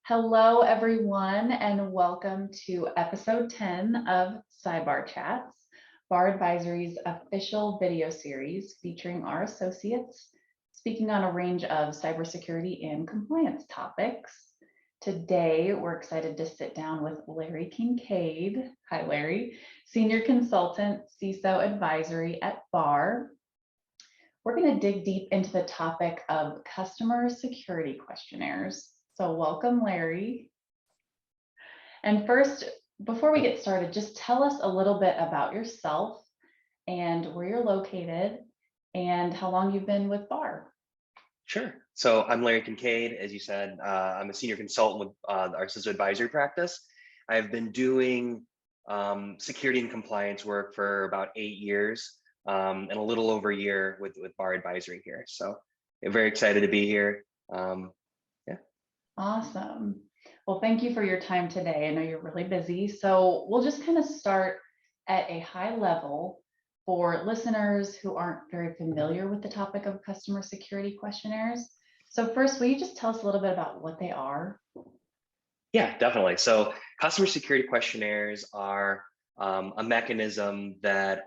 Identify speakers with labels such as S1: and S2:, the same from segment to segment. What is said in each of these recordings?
S1: Hello, everyone, and welcome to episode 10 of cyBARR Chats, BARR Advisory's official video series featuring our associates speaking on a range of cybersecurity and compliance topics. Today, we're excited to sit down with Larry Kinkaid. Hi, Larry, Senior Consultant, CISO Advisory at BARR. We're going to dig deep into the topic of customer security questionnaires. So welcome, Larry. And first, before we get started, just tell us a little bit about yourself and where you're located and how long you've been with BARR.
S2: Sure. So I'm Larry Kinkaid. As you said, I'm a senior consultant with our CISO Advisory practice. I've been doing security and compliance work for about 8 years and a little over a year with BARR Advisory here. So I'm very excited to be here.
S1: Awesome. Well, thank you for your time today. I know you're really busy. So we'll just kind of start at a high level for listeners who aren't very familiar with the topic of customer security questionnaires. So first, will you just tell us a little bit about what they are?
S2: Yeah, definitely. So customer security questionnaires are a mechanism that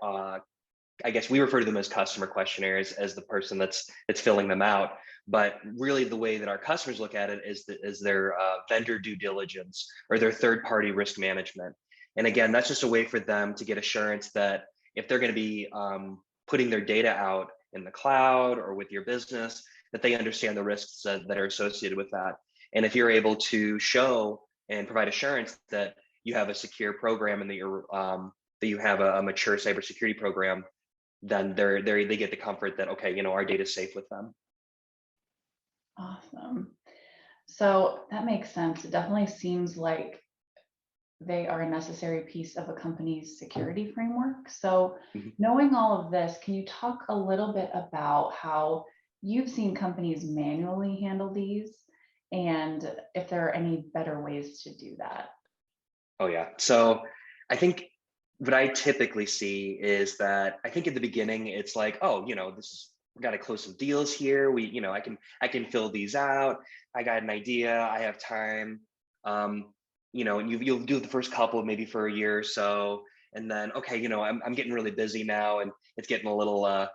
S2: I guess we refer to them as customer questionnaires as the person that's filling them out. But really the way that our customers look at it is their vendor due diligence or their third-party risk management. And again, that's just a way for them to get assurance that if they're going to be putting their data out in the cloud or with your business, that they understand the risks that are associated with that. And if you're able to show and provide assurance that you have a secure program and that you have a mature cybersecurity program, then they get the comfort that, okay, our data is safe with them.
S1: Awesome. So that makes sense. It definitely seems like they are a necessary piece of a company's security framework. So knowing all of this, can you talk a little bit about how you've seen companies manually handle these and if there are any better ways to do that?
S2: Oh yeah. So I think what I typically see is that I think at the beginning, it's like, oh, we got to close some deals here. I can fill these out. I got an idea. I have time. And you'll do the first couple maybe for a year or so, and then okay, I'm getting really busy now, and it's getting a little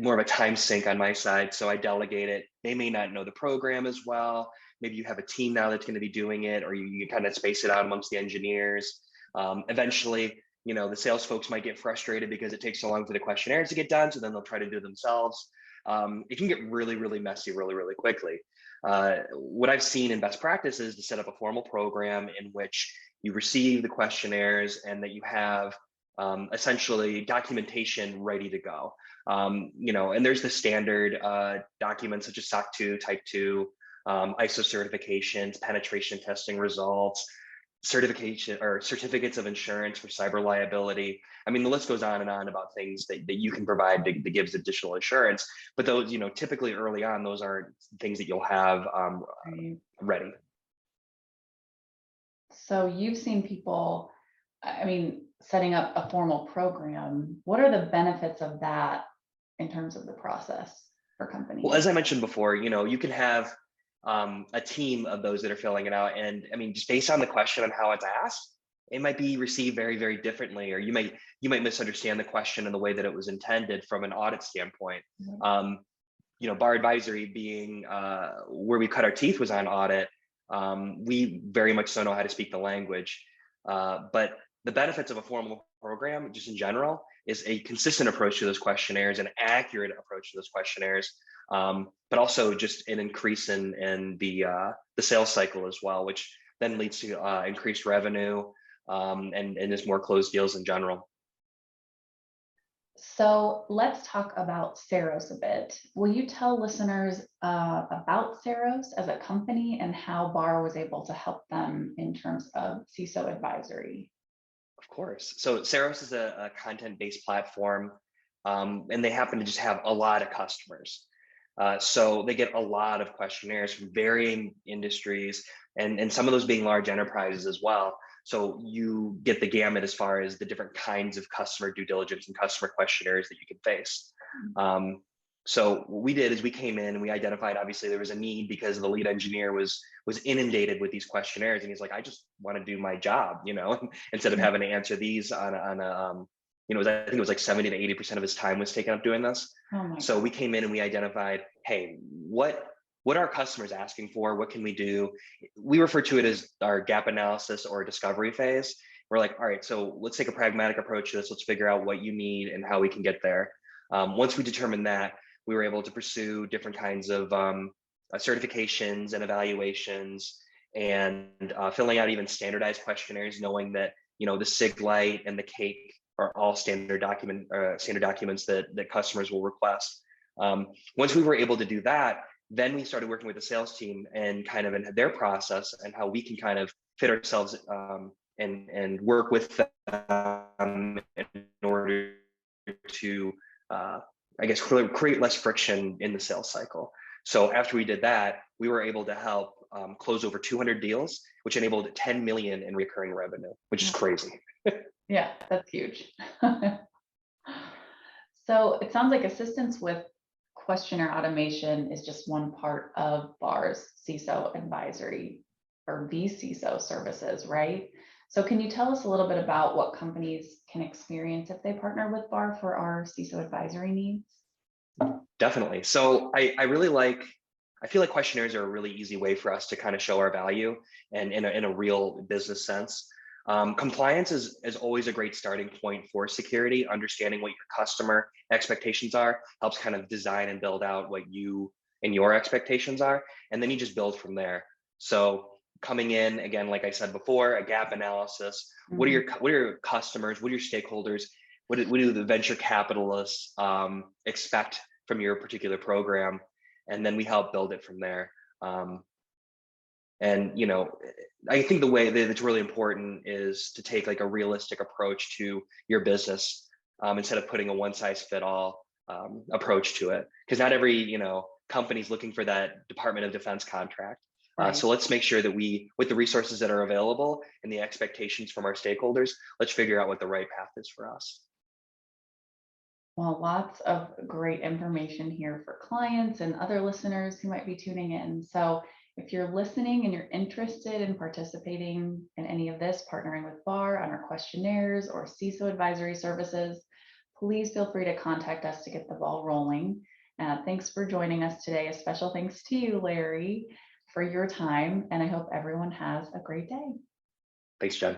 S2: more of a time sink on my side. So I delegate it. They may not know the program as well. Maybe you have a team now that's going to be doing it, or you kind of space it out amongst the engineers. Eventually, the sales folks might get frustrated because it takes so long for the questionnaires to get done. So then they'll try to do it themselves. It can get really, really messy really, really quickly. What I've seen in best practice is to set up a formal program in which you receive the questionnaires and that you have essentially documentation ready to go. And there's the standard documents such as SOC 2, Type 2, ISO certifications, penetration testing results, certification or certificates of insurance for cyber liability. I mean, the list goes on and on about things that you can provide that gives additional insurance, but those, typically early on, those aren't things that you'll have ready.
S1: So you've seen people, setting up a formal program. What are the benefits of that in terms of the process for companies?
S2: Well, as I mentioned before, you can have a team of those that are filling it out. And just based on the question and how it's asked, it might be received very, very differently, or you might misunderstand the question in the way that it was intended from an audit standpoint. BARR Advisory being where we cut our teeth was on audit. We very much so know how to speak the language. But the benefits of a formal program, just in general, is a consistent approach to those questionnaires, an accurate approach to those questionnaires, but also just an increase in the sales cycle as well, which then leads to increased revenue and just more closed deals in general.
S1: So let's talk about Ceros a bit. Will you tell listeners about Ceros as a company and how BARR was able to help them in terms of CISO advisory?
S2: Of course. So Ceros is a content-based platform, and they happen to just have a lot of customers. So they get a lot of questionnaires from varying industries, and some of those being large enterprises as well. So you get the gamut as far as the different kinds of customer due diligence and customer questionnaires that you can face. So what we did is we came in and we identified, obviously there was a need because the lead engineer was inundated with these questionnaires, and he's like, I just want to do my job, instead of
S1: Mm.
S2: having to answer these on a I think it was like 70 to 80% of his time was taken up doing this.
S1: Oh my
S2: So
S1: God.
S2: we came in and we identified, hey, what are customers asking for? What can we do? We refer to it as our gap analysis or discovery phase. We're like, all right, so let's take a pragmatic approach to this. Let's figure out what you need and how we can get there. Once we determined that, we were able to pursue different kinds of certifications and evaluations, and filling out even standardized questionnaires, knowing that the SIG-Lite and the CAKE are all standard documents that customers will request. Once we were able to do that, then we started working with the sales team and kind of in their process and how we can kind of fit ourselves and work with them in order to I guess create less friction in the sales cycle. So after we did that, we were able to help close over 200 deals, which enabled 10 million in recurring revenue, which is crazy.
S1: Yeah, that's huge. So it sounds like assistance with questionnaire automation is just one part of BARR's CISO advisory or vCISO services, right? So can you tell us a little bit about what companies can experience if they partner with BARR for our CISO advisory needs?
S2: Definitely. So I feel like questionnaires are a really easy way for us to kind of show our value and in a real business sense. Compliance is always a great starting point for security. Understanding what your customer expectations are helps kind of design and build out what you and your expectations are, and then you just build from there. So coming in again, like I said before, a gap analysis. What are your customers? What are your stakeholders? What do the venture capitalists expect from your particular program? And then we help build it from there. And I think the way that it's really important is to take like a realistic approach to your business instead of putting a one size fit all approach to it, because not every company's looking for that Department of Defense contract.
S1: Right.
S2: So let's make sure that with the resources that are available and the expectations from our stakeholders, let's figure out what the right path is for us.
S1: Well, lots of great information here for clients and other listeners who might be tuning in. So if you're listening and you're interested in participating in any of this, partnering with BARR on our questionnaires or CISO advisory services, please feel free to contact us to get the ball rolling. Thanks for joining us today. A special thanks to you, Larry, for your time, and I hope everyone has a great day.
S2: Thanks, Jen.